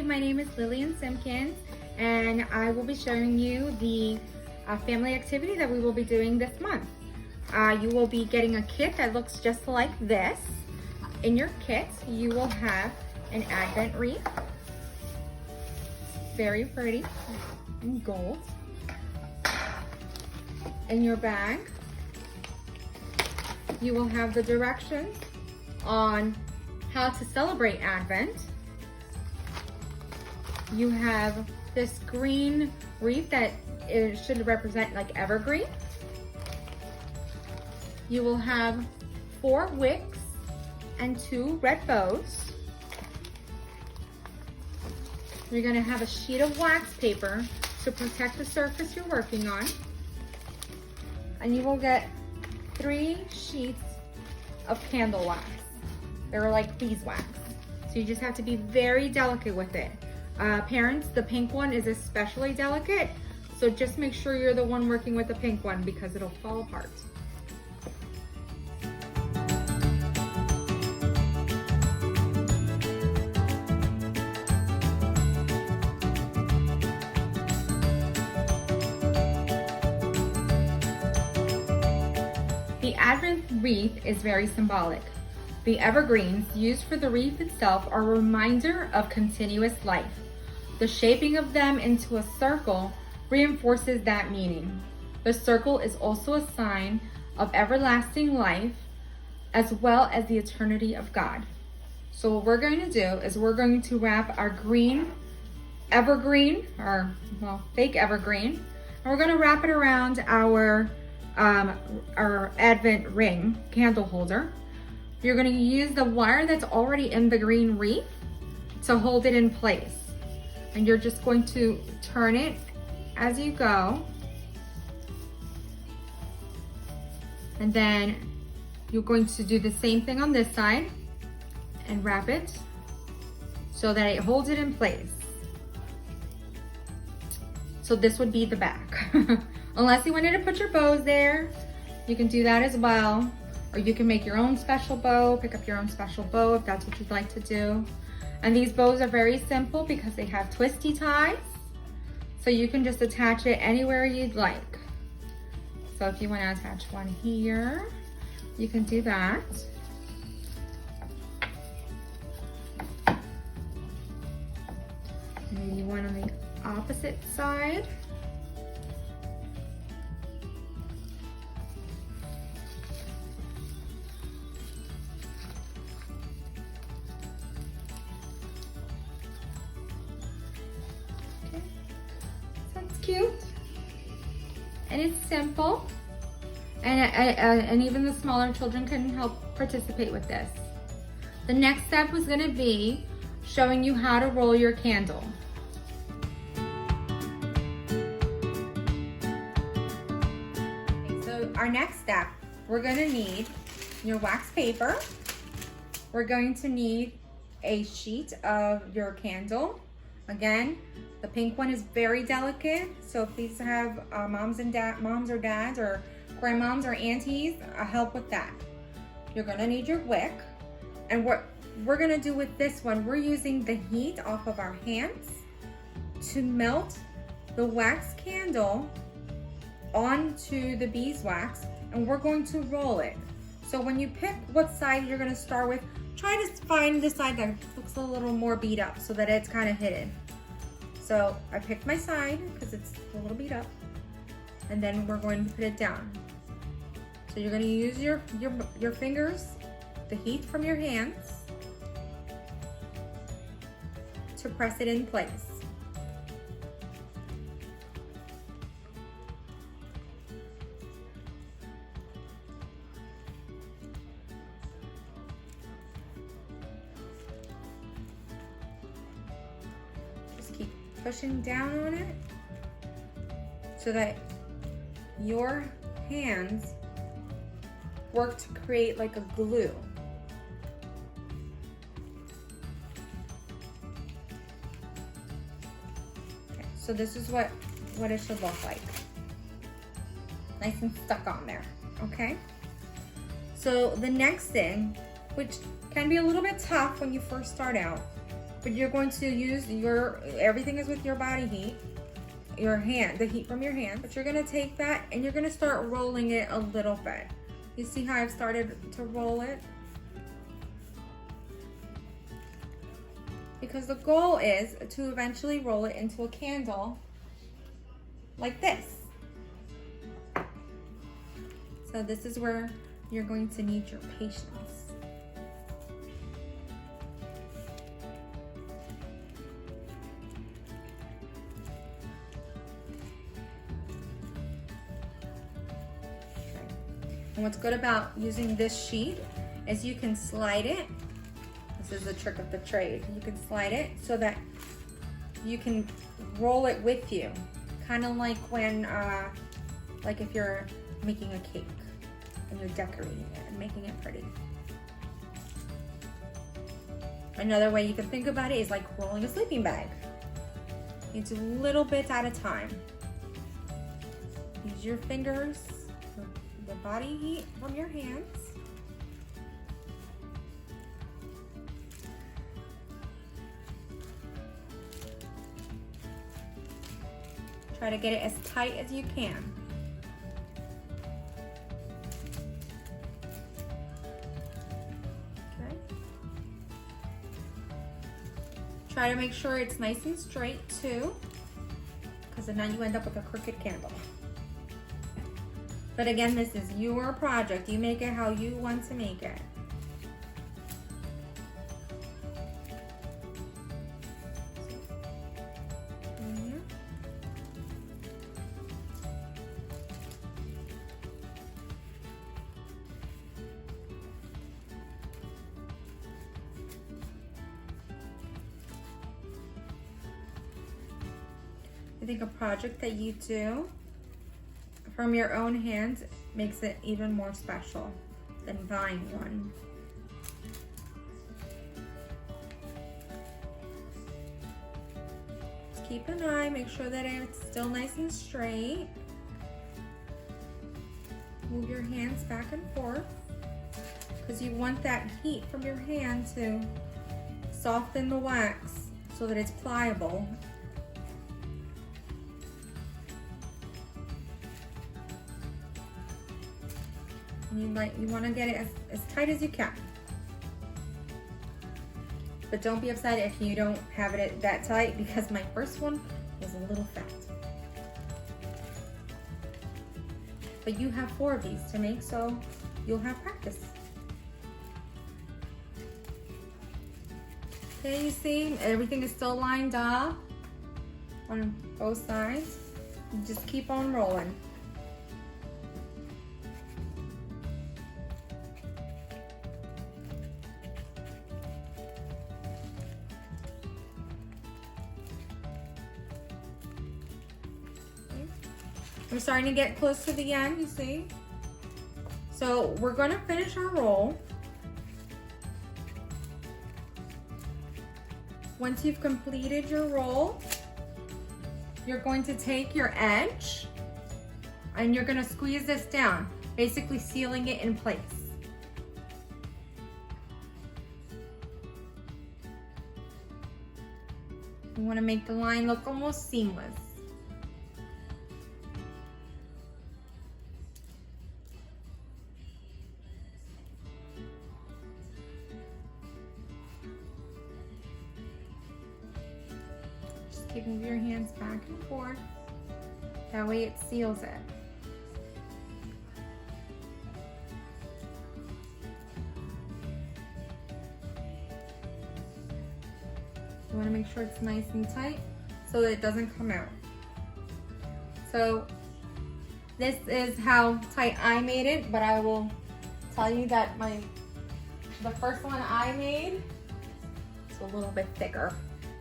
my name is Lillian Simpkins, and I will be showing you the family activity that we will be doing this month. You will be getting a kit that looks just like this. In your kit, you will have an Advent wreath, very pretty, in gold. In your bag, you will have the directions on how to celebrate Advent. You have this green wreath that it should represent like evergreen. You will have 4 wicks and 2 red bows. You're going to have a sheet of wax paper to protect the surface you're working on. And you will get 3 sheets of candle wax. They're like beeswax. So you just have to be very delicate with it. Parents, the pink one is especially delicate, so just make sure you're the one working with the pink one because it'll fall apart. The Advent wreath is very symbolic. The evergreens used for the wreath itself are a reminder of continuous life. The shaping of them into a circle reinforces that meaning. The circle is also a sign of everlasting life as well as the eternity of God. So what we're going to do is we're going to wrap our green evergreen, or well, fake evergreen, and we're going to wrap it around our Advent ring candle holder. You're going to use the wire that's already in the green wreath to hold it in place. And you're just going to turn it as you go. And then you're going to do the same thing on this side and wrap it so that it holds it in place. So this would be the back. Unless you wanted to put your bows there, you can do that as well. Or you can make your own special bow, pick up your own special bow if that's what you'd like to do. And these bows are very simple because they have twisty ties. So you can just attach it anywhere you'd like. So if you want to attach one here, you can do that. Maybe one on the opposite side. Cute, and it's simple, and even the smaller children can help participate with this. The next step was going to be showing you how to roll your candle. Okay, so our next step, we're going to need your wax paper. We're going to need a sheet of your candle. Again, the pink one is very delicate, so please have moms or dads or grandmoms or aunties help with that. You're gonna need your wick, and what we're gonna do with this one, we're using the heat off of our hands to melt the wax candle onto the beeswax, and we're going to roll it. So when you pick what side you're gonna start with, try to find the side that looks a little more beat up so that it's kind of hidden. So I picked my side because it's a little beat up, and then we're going to put it down. So you're going to use your fingers, the heat from your hands, to press it in place. Keep pushing down on it so that your hands work to create like a glue. Okay, so this is what it should look like. Nice and stuck on there, okay? So the next thing, which can be a little bit tough when you first start out, but you're going to use everything is with your body heat, your hand, the heat from your hand, but you're gonna take that and you're gonna start rolling it a little bit. You see how I've started to roll it? Because the goal is to eventually roll it into a candle like this. So this is where you're going to need your patience. And what's good about using this sheet is you can slide it. This is the trick of the trade. You can slide it so that you can roll it with you. Kind of like when, like if you're making a cake and you're decorating it and making it pretty. Another way you can think about it is like rolling a sleeping bag. It's a little bit at a time. Use your fingers, the body heat from your hands. Try to get it as tight as you can. Okay. Try to make sure it's nice and straight too, because then you end up with a crooked candle. But again, this is your project. You make it how you want to make it. I think a project that you do from your own hands makes it even more special than buying one. Just keep an eye, make sure that it's still nice and straight. Move your hands back and forth because you want that heat from your hand to soften the wax so that it's pliable. You want to get it as tight as you can. But don't be upset if you don't have it that tight, because my first one was a little fat. But you have 4 of these to make, so you'll have practice. Okay, you see everything is still lined up on both sides. You just keep on rolling. We're starting to get close to the end, you see? So we're gonna finish our roll. Once you've completed your roll, you're going to take your edge and you're gonna squeeze this down, basically sealing it in place. You wanna make the line look almost seamless. Keep moving your hands back and forth. That way it seals it. You want to make sure it's nice and tight so that it doesn't come out. So this is how tight I made it, but I will tell you that the first one I made is a little bit thicker.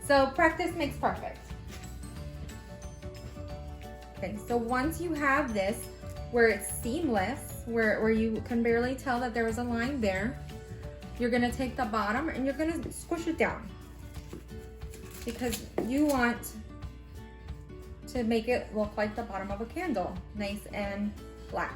So practice makes perfect. Okay, so once you have this where it's seamless, where you can barely tell that there was a line there, you're gonna take the bottom and you're gonna squish it down, because you want to make it look like the bottom of a candle, nice and flat.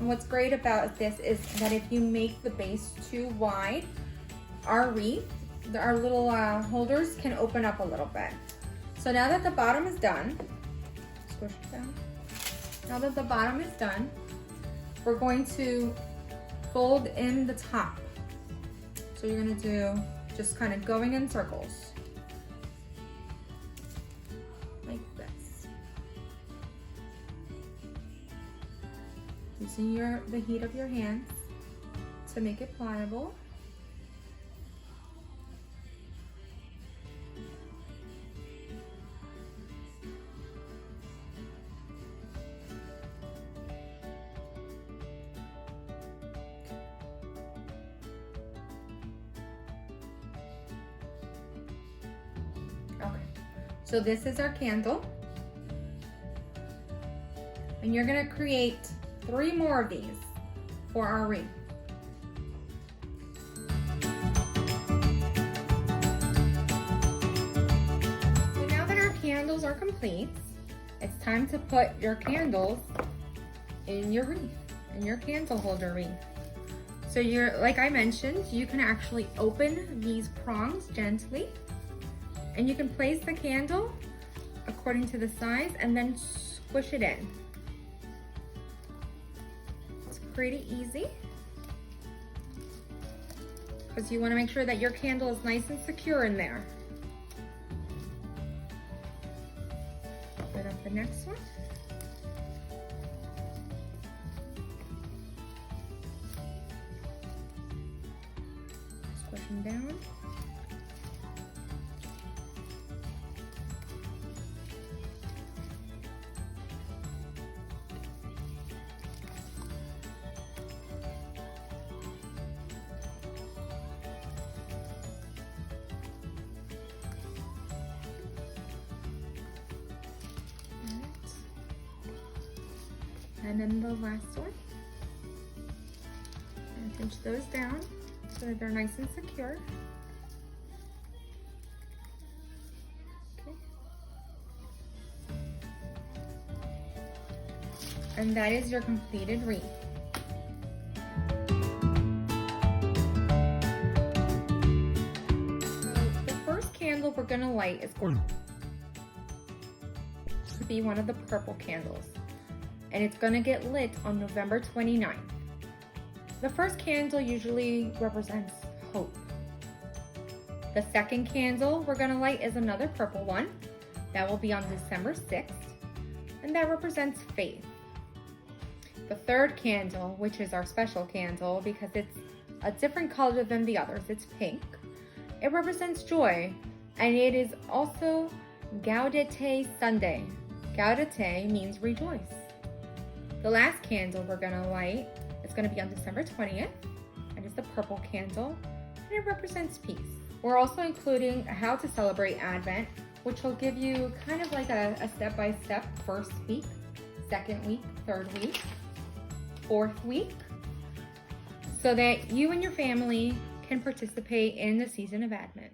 what's great about this is that if you make the base too wide, our wreath, our little holders can open up a little bit. So now that the bottom is done, squish it down. Now that the bottom is done, we're going to fold in the top. So you're gonna do just kind of going in circles, like this. Using the heat of your hands to make it pliable. Okay, so this is our candle. And you're gonna create 3 more of these for our wreath. So now that our candles are complete, it's time to put your candles in your wreath, in your candle holder wreath. So like I mentioned, you can actually open these prongs gently, and you can place the candle according to the size and then squish it in. It's pretty easy because you want to make sure that your candle is nice and secure in there. Put up the next one. Squish them down. And then the last one. And pinch those down so that they're nice and secure. Okay. And that is your completed wreath. So the first candle we're gonna light is going to be one of the purple candles. And it's gonna get lit on November 29th. The first candle usually represents hope. The second candle we're gonna light is another purple one. That will be on December 6th, and that represents faith. The third candle, which is our special candle because it's a different color than the others, it's pink. It represents joy, and it is also Gaudete Sunday. Gaudete means rejoice. The last candle we're gonna light is gonna be on December 20th, and it's the purple candle, and it represents peace. We're also including how to celebrate Advent, which will give you kind of like a step-by-step first week, second week, third week, fourth week, so that you and your family can participate in the season of Advent.